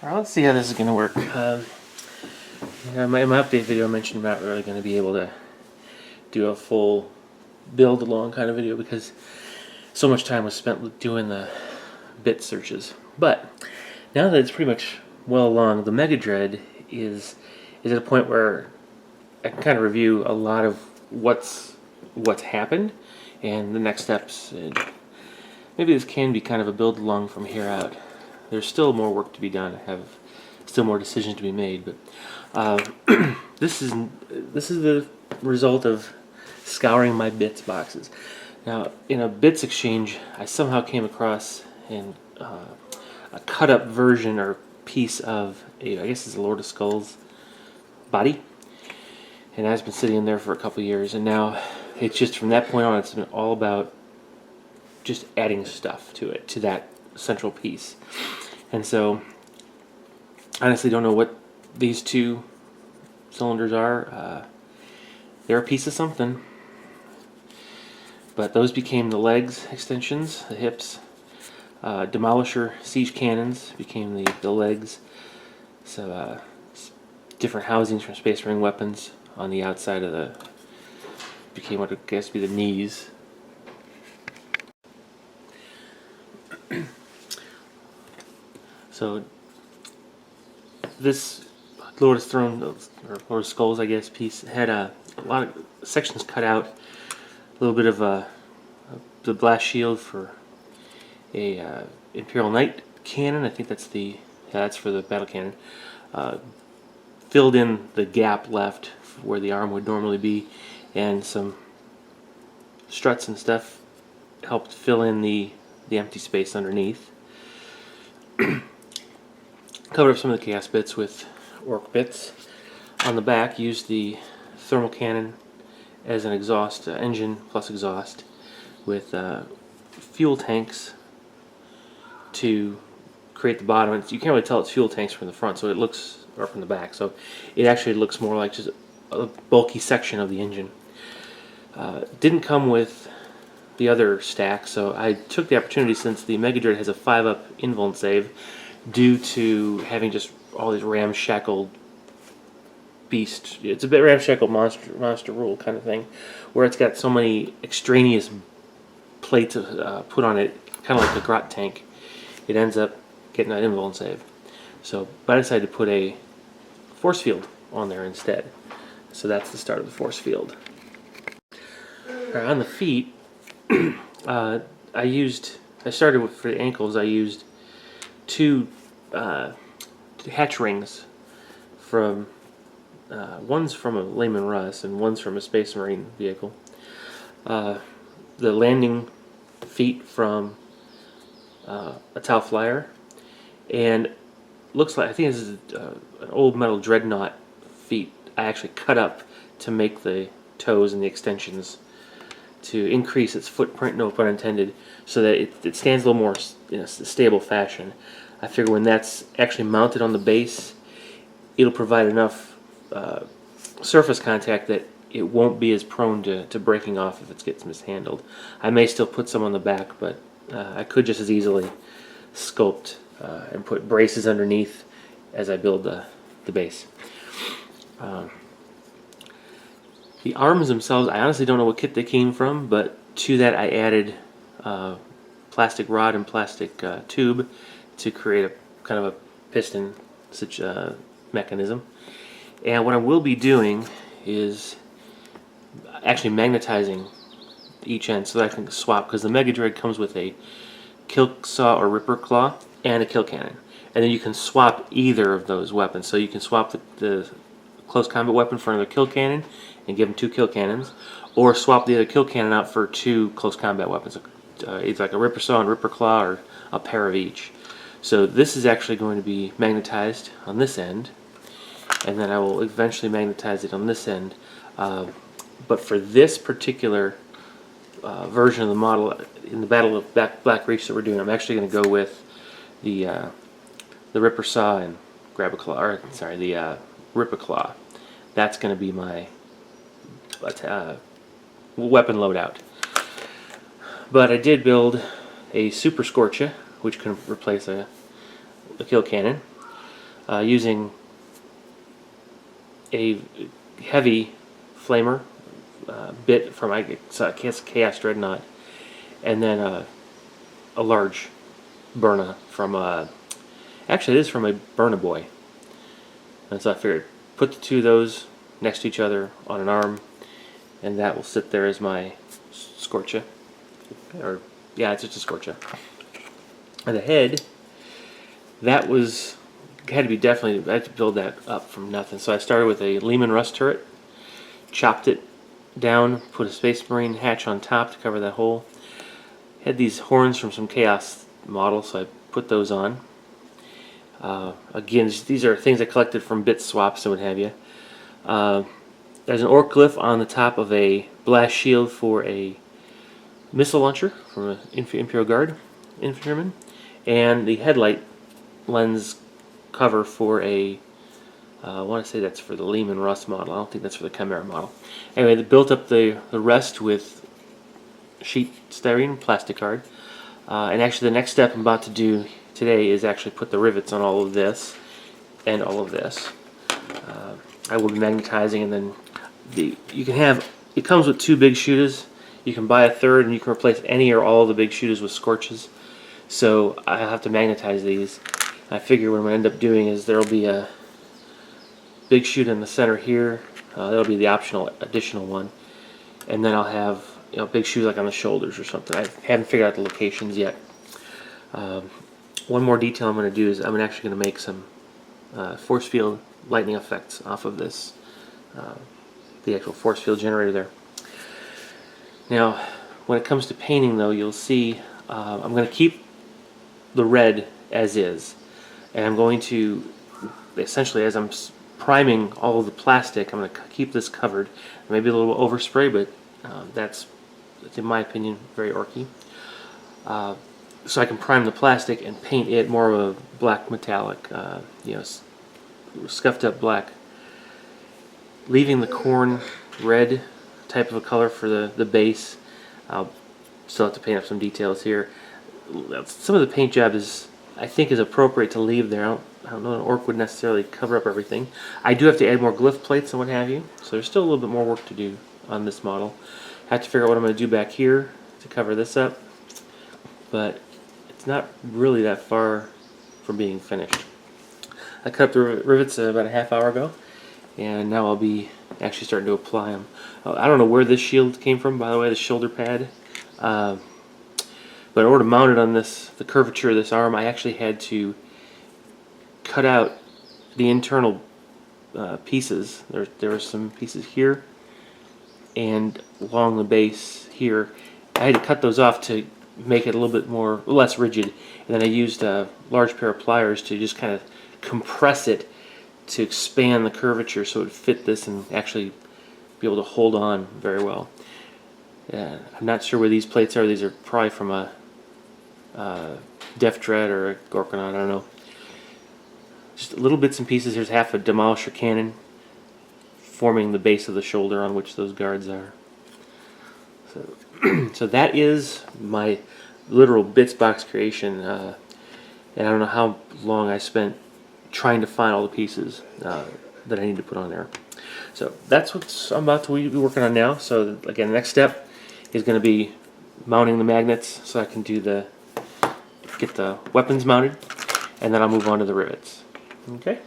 Alright, let's see how this is going to work. In my update video I mentioned I'm not really going to be able to do a full build along kind of video because so much time was spent doing the bit searches. But now that it's pretty much well along, the Mega Dread is at a point where I can kind of review a lot of what's happened and the next steps. And maybe this can be kind of a build along from here out. There's still more work to be done. I have still more decisions to be made, but this is the result of scouring my bits boxes. Now, in a bits exchange, I somehow came across a cut-up version or piece of I guess it's a Lord of Skulls body, and that's been sitting in there for a couple years, and now it's just from that point on, it's been all about just adding stuff to it, to that central piece. And so I honestly don't know what these two cylinders are. They're a piece of something, but those became the legs extensions, the hips. Demolisher siege cannons became the legs. So different housings from Space Marine weapons on the outside of the became what I guess would be the knees. So this Lord of Throne, or Lord of Skulls, I guess, piece had a lot of sections cut out. A little bit of the blast shield for a Imperial Knight cannon. I think that's for the battle cannon. Filled in the gap left where the arm would normally be, and some struts and stuff helped fill in the empty space underneath. Covered up some of the chaos bits with orc bits. On the back, used the thermal cannon as an exhaust, engine plus exhaust, with fuel tanks to create the bottom. You can't really tell it's fuel tanks from the front, so it looks, or from the back, so it actually looks more like just a bulky section of the engine. Didn't come with the other stack, so I took the opportunity, since the Mega Dread has a 5-up invuln save, due to having just all these ramshackled beast. It's a bit ramshackled monster rule kind of thing, where it's got so many extraneous plates put on it, kind of like a grot tank. It ends up getting an invuln save. So, but I decided to put a force field on there instead. So that's the start of the force field. Right, on the feet, I started with, for the ankles, I used two hatch rings from one's from a Lehman Russ and one's from a Space Marine vehicle. The landing feet from a Tau Flyer, and looks like, I think this is an old metal dreadnought feet I actually cut up to make the toes and the extensions to increase its footprint, no pun intended, so that it stands a little more in a stable fashion. I figure when that's actually mounted on the base, it'll provide enough surface contact that it won't be as prone to breaking off if it gets mishandled. I may still put some on the back, but I could just as easily sculpt and put braces underneath as I build the base. The arms themselves, I honestly don't know what kit they came from, but to that I added plastic rod and plastic tube to create a kind of a piston mechanism. And what I will be doing is actually magnetizing each end so that I can swap, because the Mega Dread comes with a kill saw or ripper claw and a kill cannon, and then you can swap either of those weapons. So you can swap the close combat weapon for another kill cannon and give them 2 kill cannons, or swap the other kill cannon out for 2 close combat weapons. It's like a ripper saw and ripper claw, or a pair of each. So this is actually going to be magnetized on this end, and then I will eventually magnetize it on this end. But for this particular version of the model, in the Battle of Black Reach that we're doing, I'm actually going to go with the ripper saw and grab a claw, or sorry, the ripper claw. That's going to be my weapon loadout. But I did build a Super Scorcha, which can replace a kill cannon. using a heavy flamer bit from, I guess, Chaos Dreadnought, and then a large Burna from actually it is from a Burna Boy. And so I figured put the two of those next to each other on an arm, and that will sit there as my Scorcha. Or yeah, it's just a Scorcha. And the head, that had to be definitely, I had to build that up from nothing. So I started with a Lehman Russ turret, chopped it down, put a Space Marine hatch on top to cover that hole. Had these horns from some Chaos models, so I put those on. Again, these are things I collected from bit swaps and what have you. There's an orc glyph on the top of a blast shield for a missile launcher from an Imperial Guard infantryman, and the headlight lens cover for a I want to say that's for the Lehman Russ model. I don't think that's for the Chimera model. Anyway, they built up the rest with sheet styrene plastic card. And actually the next step I'm about to do today is actually put the rivets on all of this and all of this. I will be magnetizing, and then you can have, it comes with 2 big shooters. You can buy a third, and you can replace any or all of the big shooters with Scorches. So I have to magnetize these. I figure what I'm going to end up doing is there will be a big shoot in the center here. That'll be the optional additional one, and then I'll have big shoes like on the shoulders or something. I haven't figured out the locations yet. One more detail I'm going to do is I'm actually going to make some force field lightning effects off of this, the actual force field generator there. Now, when it comes to painting, though, you'll see I'm going to keep the red as is, and I'm going to essentially, as I'm priming all of the plastic, I'm going to keep this covered. Maybe a little overspray, but that's in my opinion very orky. So I can prime the plastic and paint it more of a black metallic, scuffed up black, leaving the corn red type of a color for the base. I'll still have to paint up some details here. Some of the paint job I think is appropriate to leave there. I don't know an orc would necessarily cover up everything. I do have to add more glyph plates and what have you, so there's still a little bit more work to do on this model. I have to figure out what I'm going to do back here to cover this up, but it's not really that far from being finished. I cut up the rivets about a half hour ago, and now I'll be actually starting to apply them. I don't know where this shield came from, by the way, the shoulder pad. But in order to mount it on the curvature of this arm, I actually had to cut out the internal pieces. There were some pieces here and along the base here. I had to cut those off to make it a little bit less rigid, and then I used a large pair of pliers to just kind of compress it to expand the curvature so it would fit this and actually be able to hold on very well. I'm not sure where these plates are. These are probably from a Def Dread or a Gorkonaut, I don't know. Just little bits and pieces. Here's half a Demolisher cannon forming the base of the shoulder on which those guards are. So that is my literal bits box creation, and I don't know how long I spent trying to find all the pieces that I need to put on there. So that's what I'm about to be working on now. So again, the next step is going to be mounting the magnets so I can get the weapons mounted, and then I'll move on to the rivets. Okay.